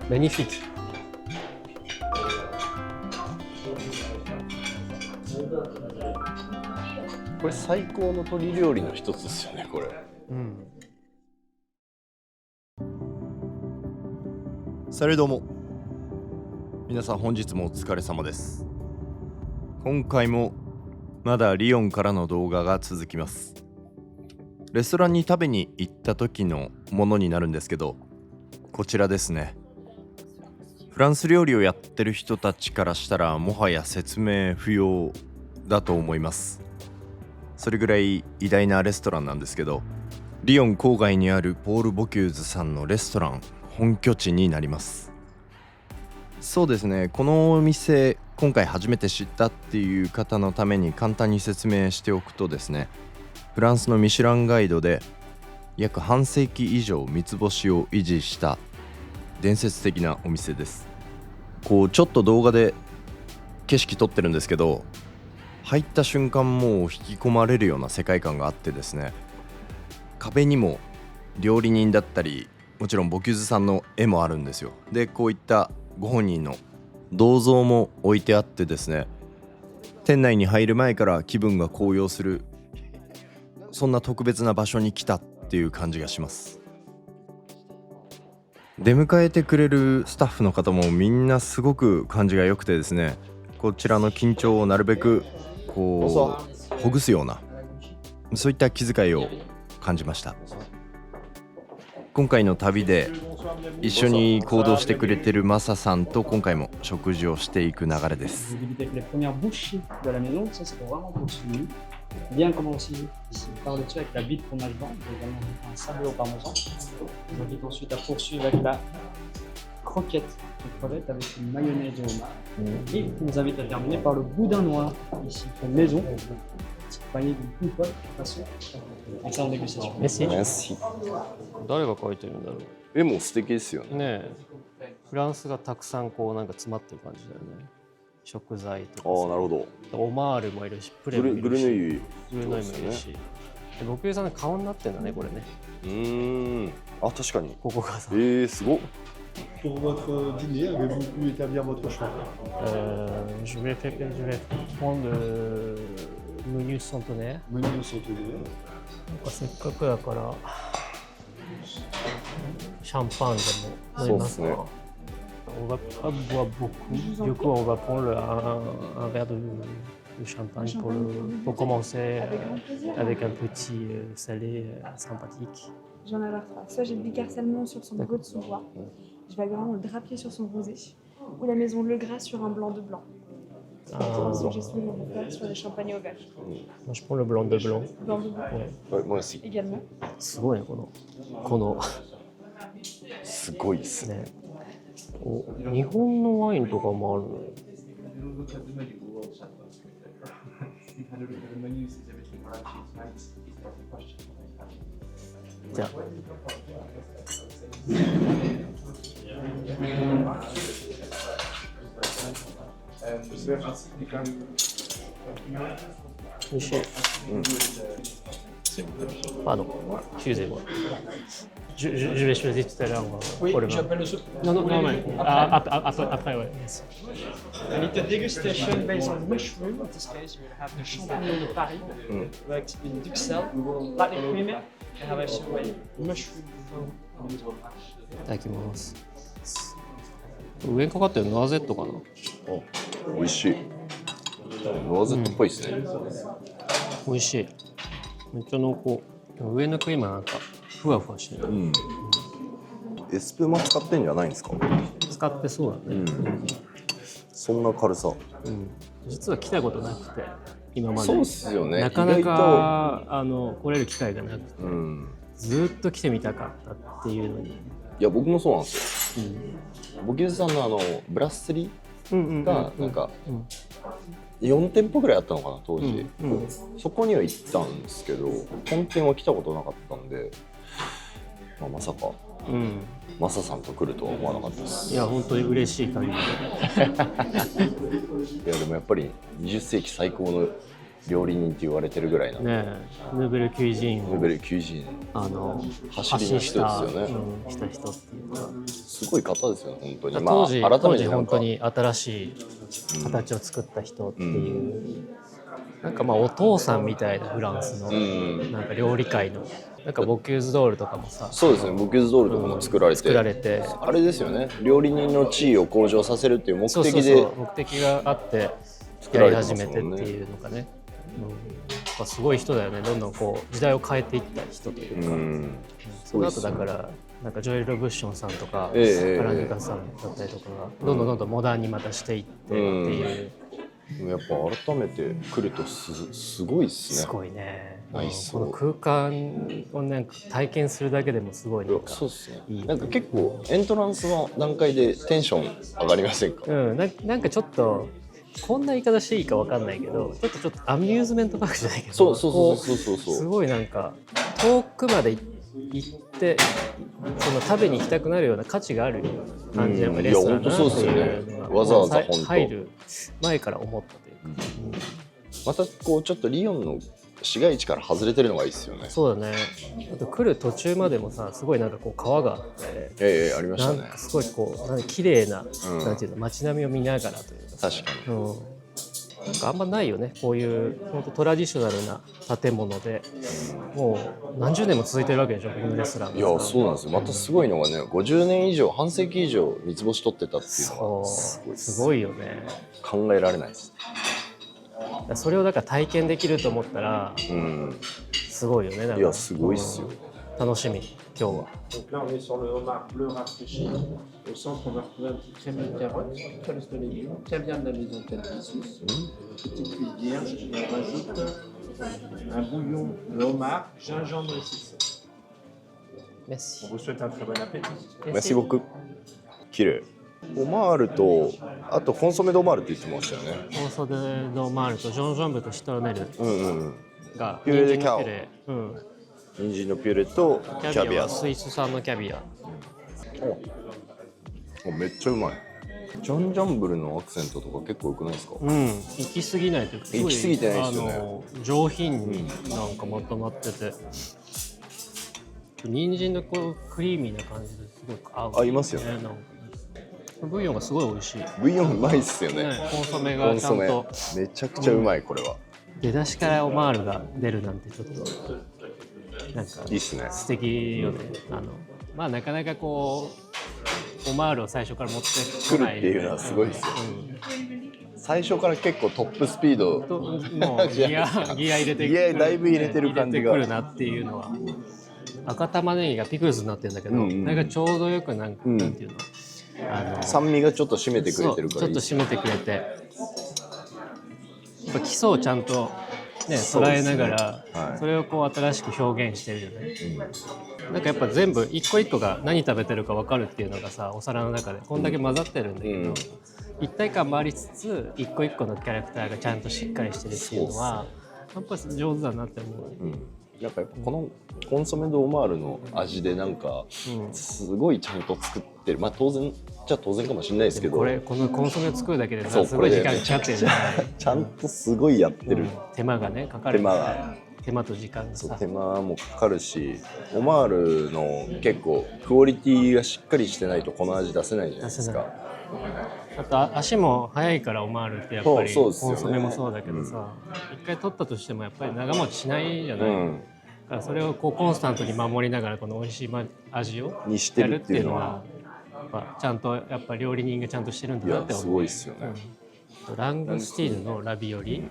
magnifique. これ最高の鶏料理の一つですよね、これ。されどうも皆さん、本日もお疲れ様です。今回もまだリヨンからの動画が続きます。レストランに食べに行った時のものになるんですけど、こちらですね。フランス料理をやってる人たちからしたらもはや説明不要だと思います。それぐらい偉大なレストランなんですけど、リヨン郊外にあるポール・ボキューズさんのレストラン本拠地になります。そうですね、このお店今回初めて知ったっていう方のために簡単に説明しておくとですね、フランスのミシュランガイドで約半世紀以上三つ星を維持した伝説的なお店です。こうちょっと動画で景色撮ってるんですけど、入った瞬間もう引き込まれるような世界観があってですね、壁にも料理人だったり、もちろんボキューズさんの絵もあるんですよ。でこういったご本人の銅像も置いてあってですね、店内に入る前から気分が高揚する、そんな特別な場所に来たっていう感じがします。出迎えてくれるスタッフの方もみんなすごく感じが良くてですね、こちらの緊張をなるべくこうほぐすような、そういった気遣いを感じました。今回の旅で一緒に行動してくれてるマサさんと今回も食事をしていく流れです。Bien commencer ici par le dessus avec la bite fromage blanc, également un sablé au parmesan. Je vous invite ensuite à poursuivre avec la croquette de crevette avec une mayonnaise de homard. Et je vous invite à terminer par le boudin noir ici, fait maison, une petite poignée de coupote façon. Excellente dégustation. Merci。誰が描いてるんだろ絵も素敵ですよね。うね。えフランスがたくさんこうなんか詰まってる感じだよね。食材とかああ、なるほど。オマールもいるし、プレグルもいるし、ヌイユ。グルノイもいるし、で僕さんの顔になってんだね、これね。あ、確かに。ここがさ、すごっ。Pour votre dîner, avez-vous pu établir votre choix? je vais prendre le menu centenaire. Menu centenaire. なんかせっかくだからシャンパンでも飲みますか。そうっすね。On va pas boire beaucoup. Du coup, on va prendre un verre de champagne pour commencer avec un petit salé sympathique. J'en ai alors trois. Soit j'ai le bicarcellement sur son brut sous bois, je vais vraiment le drapier sur son rosé, ou la maison Le Gras sur un blanc de blanc. Ensuite, j'ai celui de faire sur des champagnes au vert. Moi, je prends le blanc de blanc. Blanc de blanc Ouais, moi aussi。 également. すごいね、このすごいっすね。ね。お、日本のワインとかもあるの。じゃあ。美味しい。Pardon, excusez-moi. Je vais choisir tout à l'heure. Oui, pour le vin. j'appelle le soupe. Non, mais après, ouais. Merci. And it's a degustation based on mushroom. In this case, you will have the champignon de Paris, avec une duxelle, lightly creamy, and have a mushroom. いただきます。上にかかってるノワゼットかな。美味しい。ノワゼットっぽいですね。美味しい。めっちゃ濃厚。上のクリームはなんかふわふわしてる。エスプーマ使ってんじゃないんですか？使ってそうだね。そんな軽さ。実は来たことなくて、今まで。そうっすよね。なかなか来れる機会がなくて、ずっと来てみたかったっていうのに。いや、僕もそうなんですよ。ボキューズさんのブラッセリーがなんか4店舗ぐらいあったのかな当時。そこには行ったんですけど、本店は来たことなかったんで、まさかマサさんと来るとは思わなかったです。いや、本当に嬉しい限りで。いや、でもやっぱり20世紀最高の料理人って言われてるぐらいな、ねえ、ヌーベルキュイジンをヌーベル90発走りの人信したですよね、した人っていうか、すごい方ですよね本当に。当時、改めてなんか本当に新しい形を作った人っていう、なんかまあお父さんみたいなフランスのなんか料理界の、なんかボキューズドールとかもさ、そうですね、ボキューズドールとかも作られて、あれですよね、料理人の地位を向上させるっていう目的で、そう目的があってやり始めてっていうのがね、すごい人だよね。どんどんこう時代を変えていった人というか、その後だからなんかジョエル・ロブッションさんとか、カランニカさんだったりとかがどんどんモダンにまたしていってっていう、やっぱ改めて来るとすごいですね。すごいね。この空間をなんか体験するだけでもすごいなんか、そうですね。なんか結構エントランスの段階でテンション上がりませんか？なんかちょっとこんな言い方していいかわかんないけど、ちょっとアミューズメントパークじゃないけど、そうすごいなんか遠くまで行ってその食べに行きたくなるような価値がある感じのレストランだなっていうのがわざわざ本当入る前から思ったというか、またこうちょっとリヨンの市街地から外れてるのがいいですよね。そうだね。あと来る途中までもさ、すごいなんかこう川があって、ありましたね。なんかすごいこう綺麗な、なんていうの、街並みを見ながらというか、確かに、なんかあんまないよね、こういう本当トラディショナルな建物でもう何十年も続いてるわけでしょ、このレストランが。いや、そうなんですよ。またすごいのがね、50年以上、半世紀以上三つ星取ってたっていうのがすごいよね。考えられないです。それをだから体験できると思ったら、すごいよね。なんかいや、すごいっすよ。楽しみ、今日は。Donc là, on est sur le homard bleu rafraîchi. Au centre, on va retrouver un petit crème de carotte, crème de légumes, caviar de la maison Calvisus, petite cuisse vierge, et on rajoute un bouillon de homard, gingembre et citron. Merci. On vous souhaite un très bon appétit. Merci beaucoup. 綺麗。オマールと、あとコンソメドオマールって言ってましたよね。コンソメドオマールとジョンジョンブとシトロネルがピュレでキャオ。人参のピュレとキャビア。スイス産のキャビア。めっちゃうまい。ジョンジャンブルのアクセントとか結構良くないですか？行き過ぎないというか、行き過ぎてないですよね。上品になんかまとまってて、人参のこうクリーミーな感じですごく合う。合いますよね。ブイヨンがすごい美味しい。ブイヨンうまいっすよね。コンソメがちゃんとめちゃくちゃうまい、これは。出だしからオマールが出るなんてちょっとなんかいいっすね。素敵よね。まあなかなかこうオマールを最初から持ってくるっていうのはすごいですよ。最初から結構トップスピードもうギア入れてギアだいぶ入れてる感じが入れてくるなっていうのは。赤玉ねぎがピクルスになってるんだけど、なんかちょうどよくなんていうの。酸味がちょっと締めてくれてるからいい。ちょっと締めてくれて、やっぱ基礎をちゃんとね捉えながら、それをこう新しく表現してるよね。なんかやっぱ全部一個一個が何食べてるか分かるっていうのがさ、お皿の中でこんだけ混ざってるんだけど、一体感もありつつ一個一個のキャラクターがちゃんとしっかりしてるっていうのはやっぱり上手だなって思う。なんかこのコンソメドオマールの味でなんかすごいちゃんと作ってる。まあ当然じゃ当然かもしれないですけど、このコンソメを作るだけですごい時間かかってるじゃない。ちゃんとすごいやってる。手間がねかかる。手間と時間がさ。手間もかかるし、オマールの結構クオリティがしっかりしてないとこの味出せないじゃないですか。あと足も速いからオマールってやっぱりコンソメもそうだけどさ、一回取ったとしてもやっぱり長持ちしないじゃない。だからそれをこうコンスタントに守りながらこの美味しい味をやるっていうのはちゃんとやっぱ料理人がちゃんとしてるんだなって思う。すごいですよね。ラングスティーヌのラビオリ。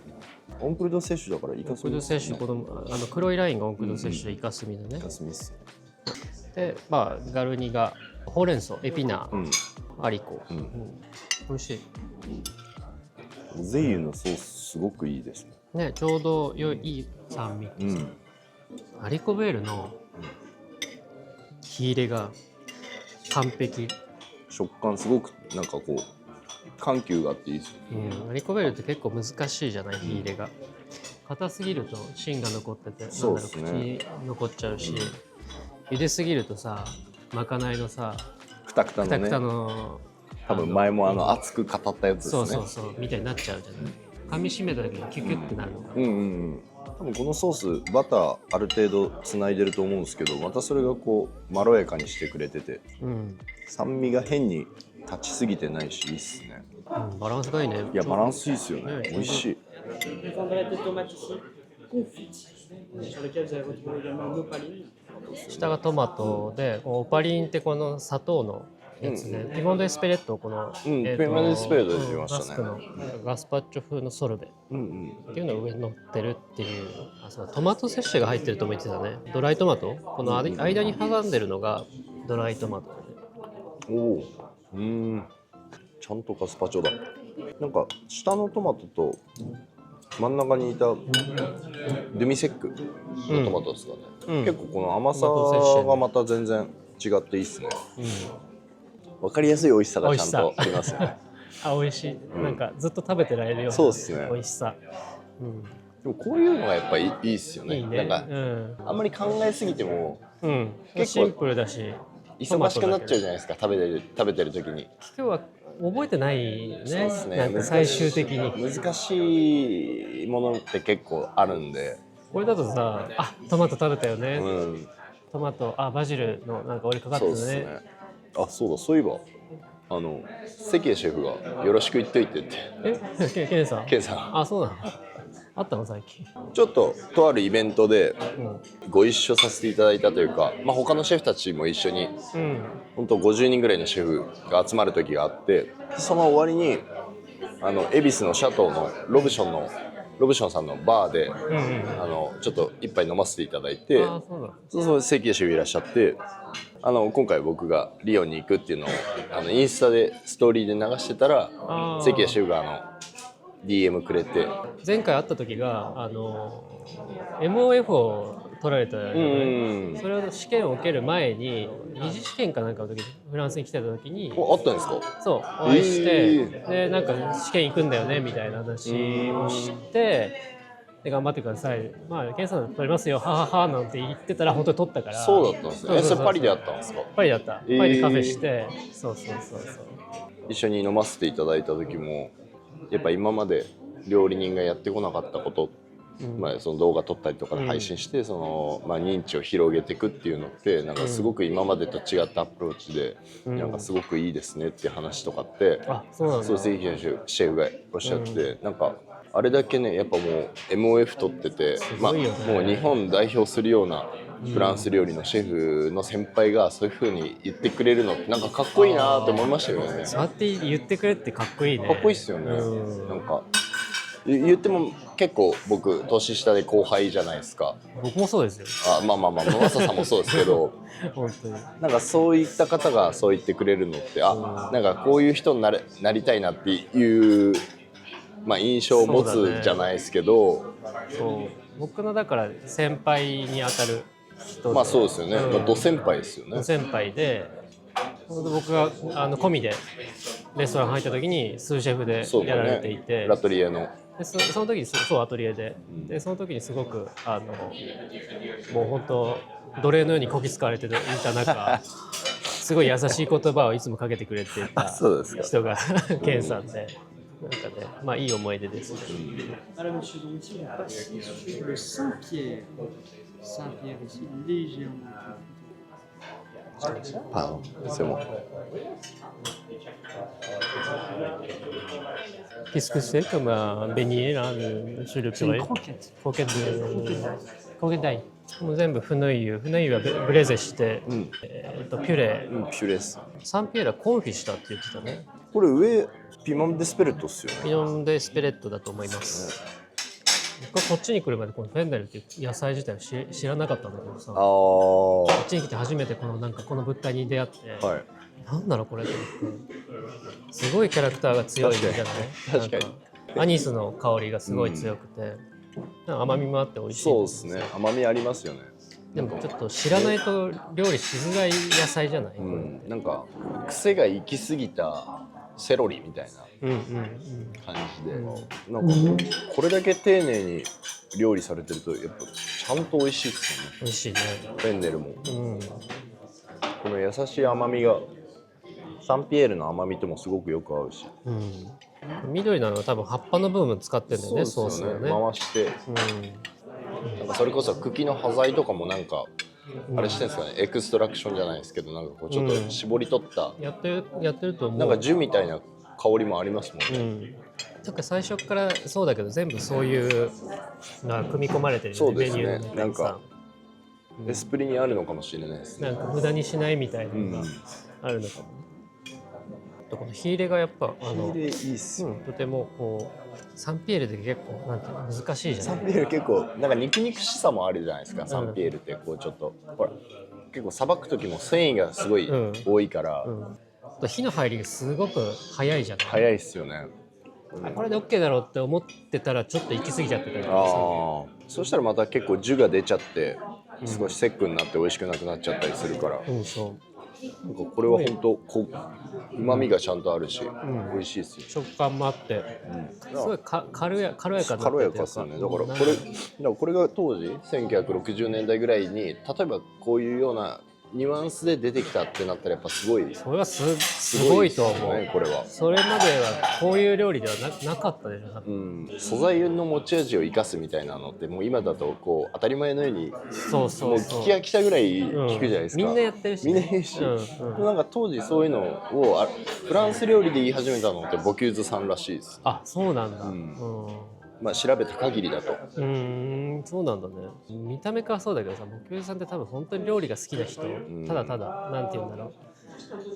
オンクルド摂取だからイカスミ。オンクルド摂取、この黒いラインがオンクルド摂取でイカスミだね。イカスミっす。で、まあガルニがほうれん草、エピナー、アリコ。美味しい。ゼイユのソースすごくいいですね。ね、ちょうどいい酸味。アリコベールの火入れが完璧。食感すごくなんかこう緩急があっていいですよね。アリコベールって結構難しいじゃない、火入れが。硬すぎると芯が残ってて、口に残っちゃうし、茹ですぎるとさ、まかないのさ、くたくたのの多分前も熱く語ったやつですね。そうみたいになっちゃうじゃない。噛み締めた時にキュキュってなるのかな。うんうんうん。多分このソースバターある程度つないでると思うんですけど、またそれがこうまろやかにしてくれてて、うん、酸味が変に立ちすぎてないしいいっすね。うん、バランスがいいね。いやバランスいいっすよね。ね美味しい。Vous vendrez des tomates ici, confites, sur lesquelles vous allez retrouver également une opaline. 下がトマトで、オパリンってこの砂糖のやつで、ピモンドエスペレットをこの、ピモンドエスペレットで言いましたねガスクのガスパッチョ風のソルベうんっていうのが上に乗ってるっていう。あ、そう、トマト摂取が入ってるとも言ってたね。ドライトマト、この間に挟んでるのがドライトマトで、うん。おお。ちゃんとガスパチョだ。なんか下のトマトと真ん中にいたドゥミセックのトマトですかね、うん、結構この甘さがまた全然違っていいっすね、うん、分かりやすい美味しさがちゃんとありますよねあ、美味しい、なんかずっと食べてられるような、そうっすね、美味しさ、うん、でもこういうのがやっぱりいいっすよね。いいね、なんか、うん、あんまり考えすぎても、うん、結構シンプルだし忙しくなっちゃうじゃないですか、食べてる時に。今日は覚えてないね。そうですね、なんか最終的に難しいものって結構あるんで、これだとさ、あ、トマト食べたよね、うん、トマト、あ、バジルのなんか折りかかってるね。そうですね。あ、そうだ、そういえば関谷シェフがよろしく言っといてって。ケンさん。ケンさん。あ、そうなの。あったの最近。ちょっととあるイベントでご一緒させていただいたというか、まあ、他のシェフたちも一緒に、うん、本当50人ぐらいのシェフが集まる時があって、その終わりに恵比寿のシャトーのロブションさんのバーで、ちょっと一杯飲ませていただいて、そう関谷シェフいらっしゃって、今回僕がリヨンに行くっていうのをインスタでストーリーで流してたら、関谷シェフがDM くれて、前回会った時がMOF を取られたよね。それを試験を受ける前に二次試験かなんかの時にフランスに来てた時にあったんですか。そうお会いして、でなんか試験行くんだよねみたいな話をして、で頑張ってください、まあ検査取りますよはははなんて言ってたら本当に取ったから。そうだったんですね。それパリであったんですか。パリだった、パリでカフェして、そう一緒に飲ませていただいた時もやっぱ今まで料理人がやってこなかったこと、まあ、その動画撮ったりとかで配信して、まあ、認知を広げていくっていうのってなんかすごく今までと違ったアプローチで、なんかすごくいいですねっていう話とかって、そう関谷シェフがおっしゃって、なんかあれだけねやっぱもう MOF 取ってて、まあ、もう日本代表するようなフランス料理のシェフの先輩がそういう風に言ってくれるのってなんかかっこいいなと思いましたよね。そうやって言ってくれってかっこいいね。かっこいいっすよね。なんか言っても結構僕年下で後輩じゃないですか。僕もそうですよ。まあマサさんもそうですけど本当になんかそういった方がそう言ってくれるのってなんかこういう人になりたいなっていう、まあ、印象を持つじゃないですけど、そう僕のだから先輩に当たる人で、まあそうですよね、ド先輩ですよね。ド先輩で僕が込みでレストラン入った時にスーシェフでやられていて、ラトリエのでその時にそうアトリエで、その時にすごくもう本当奴隷のようにこき使われていた中すごい優しい言葉をいつもかけてくれていた人がケンさんで、なんかね、まあいい思い出ですね。Alors, monsieur Donti, on passe sur le Saint-Pierre. Saint-Pierre ici, légèrement. Pardon, c'est bon. Qu'est-ce que c'est comme un beignet là sur le purée? Croquette d'ail. もう全部フヌイユはブレゼして、ピュレ、ピュレス。サンピエールはコンフィしたって言ってたね。これ上ピノンデスペレットっすよね。ピノンデスペレットだと思います。僕はこっちに来るまでこのフェンネルっていう野菜自体を知らなかったんだけどさ、こっちに来て初めてこの物体に出会って、なんだろうこれと思って、すごいキャラクターが強いじゃない。確かにアニスの香りがすごい強くて、甘みもあって美味しい。そうですね、甘みありますよね。でもちょっと知らないと料理しづらい野菜じゃない。なんか癖が行き過ぎたセロリみたいな感じで、なんかこれだけ丁寧に料理されてるとやっぱちゃんと美味しいですよね。美味しいね。フェンネルも、この優しい甘みがサンピエールの甘みともすごくよく合うし、緑なのは多分葉っぱの部分使ってるんだよね、ソースをね。回して、なんかそれこそ茎の端材とかもなんかあれしてるんですかね、エクストラクションじゃないですけど、なんかこうちょっと絞り取った、やってると思う。なんか樹みたいな香りもありますもんね。なんか最初からそうだけど全部そういうのが組み込まれてるよね、そうですねメニューの中になんかさ。エスプリにあるのかもしれないですね。なんか無駄にしないみたいなのがあるのかもね。あとこの火入れがやっぱいいっすよ。とてもこうサンピエールで結構なんていうの難しいじゃない。サンピエール結構なんか肉々しさもあるじゃないですか、サンピエールってこうちょっとほら結構さばく時も繊維がすごい多いから、あと火の入りがすごく早いじゃない。早いっすよね。これで OK だろうって思ってたらちょっと行き過ぎちゃってたりとかさ。そしたらまた結構樹が出ちゃって少しセックになって美味しくなくなっちゃったりするから、そうなんかこれは本当うまみがちゃんとあるし、美味しいですよ。食感もあって、すごい軽やかになってるっていうか。軽やかですよね。だからこれが当時1960年代ぐらいに例えばこういうようなニュアンスで出てきたってなったらやっぱすごい、それはすごいと思う、ね、これはそれまではこういう料理ではなかったでしょ多分、素材の持ち味を生かすみたいなのってもう今だとこう当たり前のようにそうもう聞き飽きたぐらい聞くじゃないですか、みんなやってるし、みんなやってるし、なんか当時そういうのをフランス料理で言い始めたのってボキューズさんらしいです。あ、そうなんだ、まあ調べた限りだと。そうなんだね。見た目からそうだけどさ、ボキューズさんって多分本当に料理が好きな人、ただただなんて言うんだろ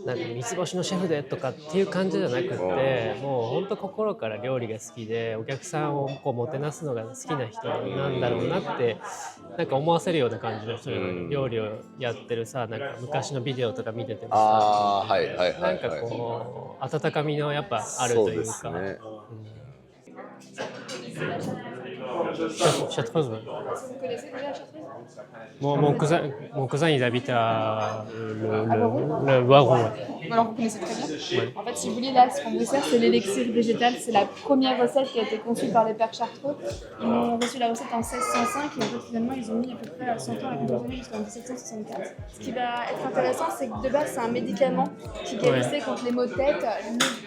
う、なんか三つ星のシェフでとかっていう感じじゃなくって、もう本当心から料理が好きでお客さんをこうもてなすのが好きな人なんだろうなってなんか思わせるような感じの人なのに、料理をやってるさ、なんか昔のビデオとか見ててもさ、なんかこう温かみのやっぱあるというか。そうですね。Chartreuse, ouais. Vous connaissez déjà la chartreuse? Mon cousin, il habite à le Voiron. Ouais. Alors vous connaissez très bien. En fait, si vous voulez, là, ce qu'on vous sert, c'est l'élixir végétal. C'est la première recette qui a été conçue par les pères Chartreux. Ils ont reçu la recette en 1605 et en fait, finalement, ils ont mis à peu près 100 ans à la confectionner jusqu'en 1764. Ce qui va être intéressant, c'est que de base, c'est un médicament qui guérissait contre les maux de tête,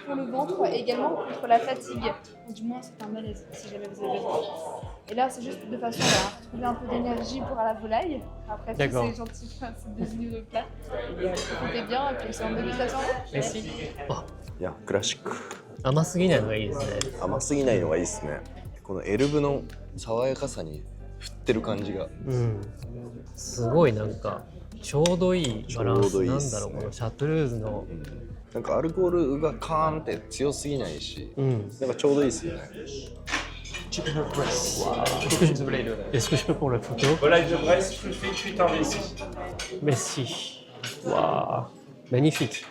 pour le ventre et également contre la fatigue. Ou du moins, c'est un malaise, si jamais vous avez besoin. Et là, c'est juste de façon à retrouver un peu d'énergie pour la volaille. Après, si c'est gentil, c'est devenu le plat. Profitez bien et puis c'est en dégustation. Merci. いやクラシック。甘すぎないのがいいですね。甘すぎないのがいいですね。このエルブの爽やかさに振ってる感じが。すごいなんかちょうどいいバランスなんだろう、このシャトルーズの。なんかアルコールがカーンって強すぎないし、なんかちょうどいいですよね。Est-ce que je peux prendre la photo? Volaille de Bresse, cuite en vessie. Merci. Waouh, magnifique.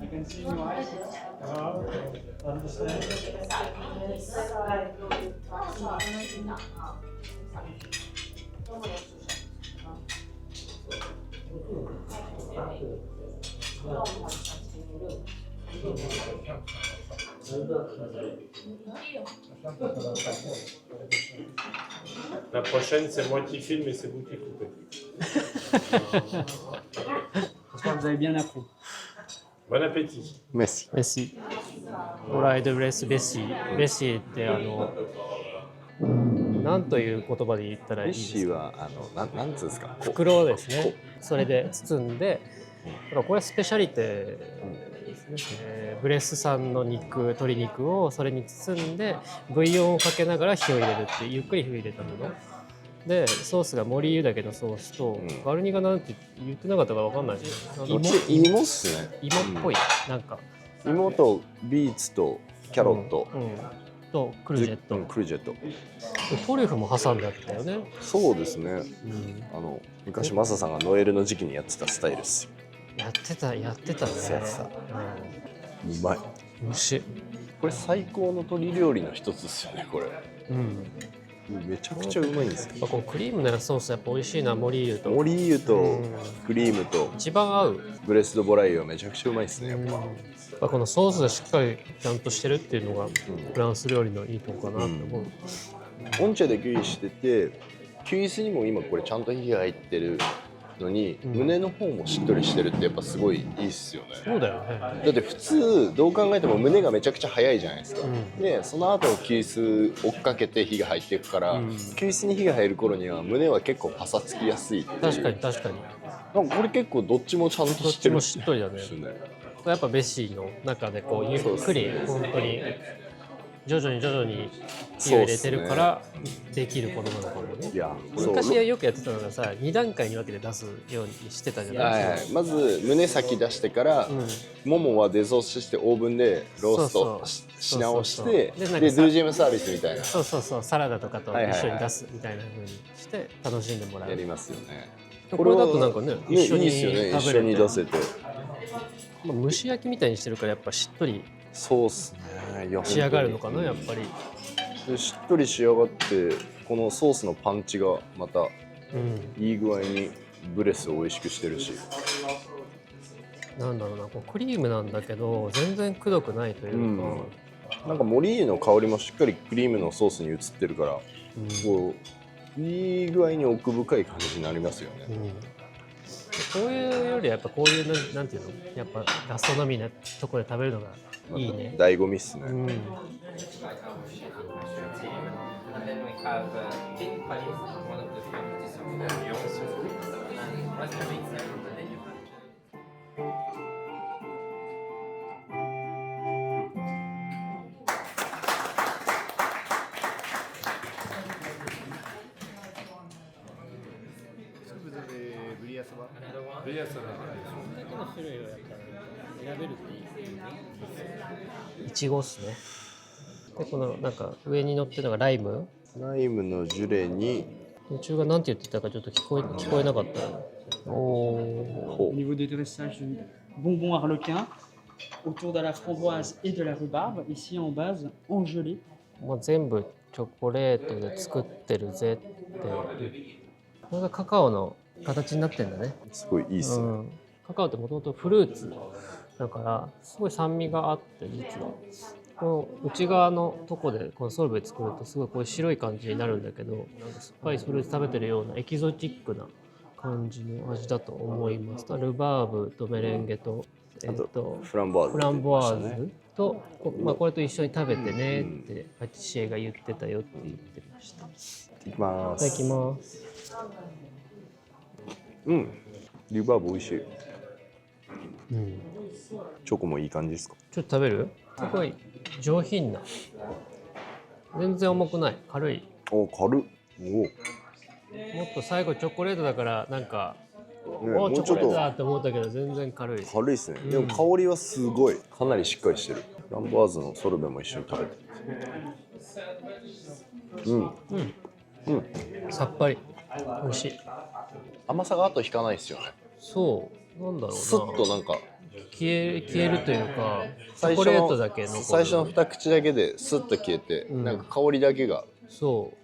I can see your eyes. Understand. La prochaine, c'est moi qui filme et c'est vous qui coupez. J'espère que vous avez bien appris. Bon appétit. Merci. Merci. オライドブレスベッシー。ベッシーってなんという言葉で言ったらいいですか？ベッシーはなんつうんですか？袋ですね。それで包んで、だからこれはスペシャリテですね。ブレス産の鶏肉をそれに包んでブイヨンをかけながら火を入れるっていうゆっくり火を入れたもの。でソースが森湯だけのソースと、ガルニがなんて言ってなかったかわかんないですけど、芋っすね。芋っぽい、なんか芋とビーツとキャロット、とクルジェット、クルジェット。トリュフも挟んであったよね。そうですね。昔マサさんがノエルの時期にやってたスタイルっすよ。やってたね。うまい。美味しい。これ最高の鶏料理の一つですよね、これ。めちゃくちゃうまいんですよ。このクリームのソースやっぱ美味しいな、モリーユと。モリーユとクリームと一番合う。ブレスドボライユはめちゃくちゃうまいですね、やっぱ。このソースがしっかりちゃんとしてるっていうのがフランス料理のいいとこかなって思う。オンチェでキュイしてて、キュイスにも今これちゃんと火が入ってるのに、胸の方もしっとりしてるってやっぱすごいいいっすよね。そうだよね。だって普通どう考えても胸がめちゃくちゃ早いじゃないですか。でその後キュイス追っかけて火が入っていくから、キュイスに火が入る頃には胸は結構パサつきやすい。確かに。なんかこれ結構どっちもちゃんとしてる。どっちもしっとりだね。やっぱベシーの中でこうゆっくり本当に徐々に火を入れてるからできることなのかもね。いや、昔はよくやってたのがさ、2段階に分けて出すようにしてたじゃないですか。まず胸先出してから、ももはデゾースしてオーブンでローストし直して、でドゥージェムサービスみたいな。そうサラダとかと一緒に出すみたいな風にして楽しんでもらう。やりますよね。これだとなんかね、一緒に一緒に出せて。蒸し焼きみたいにしてるからやっぱしっとりそうっすね。仕上がるのかな、やっぱり。でしっとり仕上がってこのソースのパンチがまたいい具合にブレスを美味しくしてるし、なんだろうな、こうクリームなんだけど全然くどくないというか、なんかモリーユの香りもしっかりクリームのソースに移ってるから、こういい具合に奥深い感じになりますよね。こういうよりやっぱこういうなんていうの、やっぱガストノミーなところで食べるのがいいね。醍醐味っすね。いちごっすね。でこのなんか上に乗ってるのがライムのジュレに途中が何て言ってたかちょっと聞こえなかった。Au niveau des dressages, bonbons harlequins autour de la framboise et de la rhubarbe, ici en base, en gelée. もう全部チョコレートで作ってるぜって。これがカカオの形になってんだね。すごいいいっすね。カカオってもともとフルーツだからすごい酸味があって、実はこの内側のとこでこのソルベ作るとすごいこういう白い感じになるんだけど、なんか酸っぱいフルーツ食べてるようなエキゾチックな感じの味だと思います。ルバーブとメレンゲと、フランボワーズと、これと一緒に食べてねってパティシエが言ってたよって言ってました。いただきます。いただきます。ルバーブ美味しい。チョコもいい感じですか？ちょっと食べる？すごい上品な。全然重くない。軽い。軽っ。もっと最後チョコレートだからなんか、チョもうちょっとコレートだって思ったけど全然軽い。軽いですね。でも香りはすごいかなりしっかりしてる。フランボワーズのソルベも一緒に食べて。さっぱり。美味しい。甘さが後引かないですよね。そう。なんだろうな。スッとなんか消えるというか、チョコレートだけ残る。最初の2口だけでスッと消えて、なんか香りだけが。そう。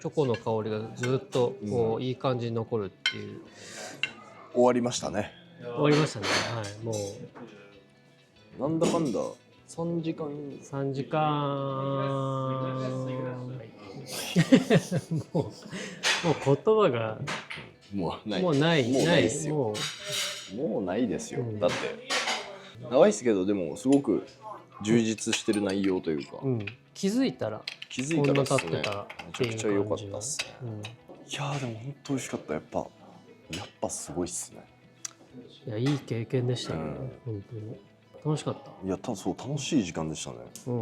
チョコの香りがずっとこういい感じに残るっていう。終わりましたね。終わりましたね。はい。もうなんだかんだ3時間。3時間。もう言葉がもうないですよ。もうないですよ。だって長いですけど、でもすごく充実してる内容というか。気づいたらですね。めちゃくちゃ良かったっすね。いやでも本当美味しかった。やっぱすごいっすね。いや、いい経験でしたね。本当に楽しかった。いやそう楽しい時間でしたね。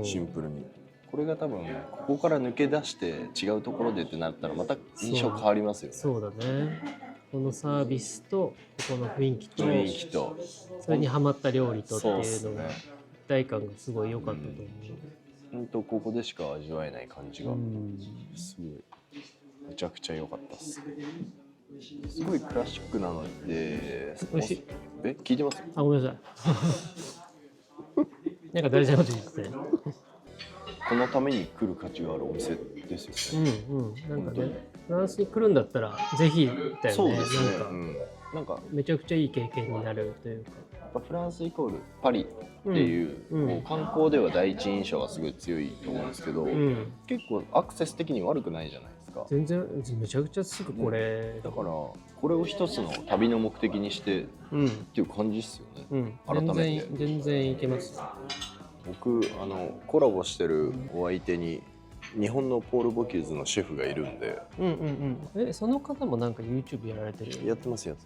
シンプルに。これが多分ここから抜け出して違うところでってなったらまた印象変わりますよね。そうだね。このサービスとここの雰囲気と雰囲気とそれにハマった料理とってそうっいうのがすね。一体感がすごい良かったと思う。本当ここでしか味わえない感じがすごいめちゃくちゃ良かったっす。すごいクラシックなので。美味しい。聞いてます？あ、ごめんなさい。なんか大事なこと言ってて。このために来る価値があるお店ですよね。なんかね、フランスに来るんだったらぜひだよね。そうですね。なんかめちゃくちゃいい経験になるというか。フランスイコールパリっていう、こう観光では第一印象がすごい強いと思うんですけど、結構アクセス的に悪くないじゃないですか。全然めちゃくちゃすぐこれ、だからこれを一つの旅の目的にしてっていう感じですよね。改めて全然いけますよ。僕コラボしてるお相手に日本のポール・ボキューズのシェフがいるんで。その方もなんか YouTube やられてる？やってます。だか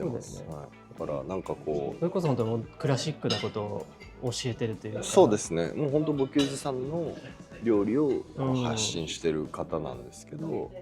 らなんかこうそれこそ本当もうクラシックなことを教えてるというか。そうですね。もう本当ボキューズさんの料理を発信してる方なんですけど、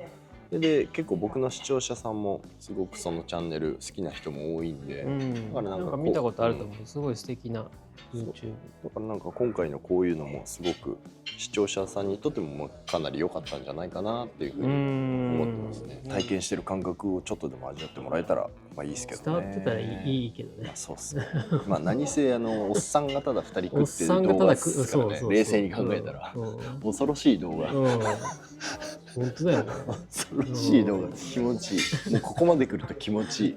で結構僕の視聴者さんもすごくそのチャンネル好きな人も多いんで、だからなんか見たことあると思う。すごい素敵な YouTube。だからなんか今回のこういうのもすごく視聴者さんにとってもかなり良かったんじゃないかなっていうふうに思ってますね。体験してる感覚をちょっとでも味わってもらえたらまあいいですけどね。伝わってたらいいけどね。そうですね。まあ何せおっさんがただ2人食ってる動画ですからね。冷静に考えたら恐ろしい動画。本当だよね。恐ろしい動画、気持ちいい。もうここまで来ると気持ちいい。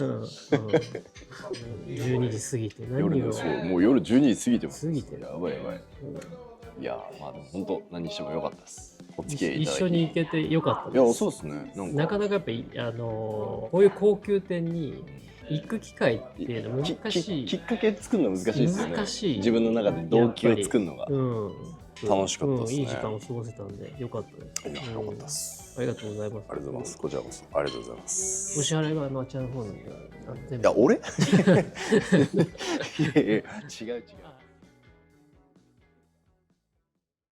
12時過ぎて夜のもう夜12時過ぎてます。過ぎてる。やばい。いやまあでも本当何しても良かったです。お付き合いいただき一緒に行けて良かったです。いやそうですね。なかなかやっぱりこういう高級店に行く機会っていうの難しい。きっかけ作るの難しいですよね。難しい。自分の中で動機を作るのが。楽しかったですね。いい時間を過ごせたんで良かったです。いや良かったです。ありがとうございます。ありがとうございます。こちらこそありがとうございます。お支払いはあちらの方にいや俺？いや違う。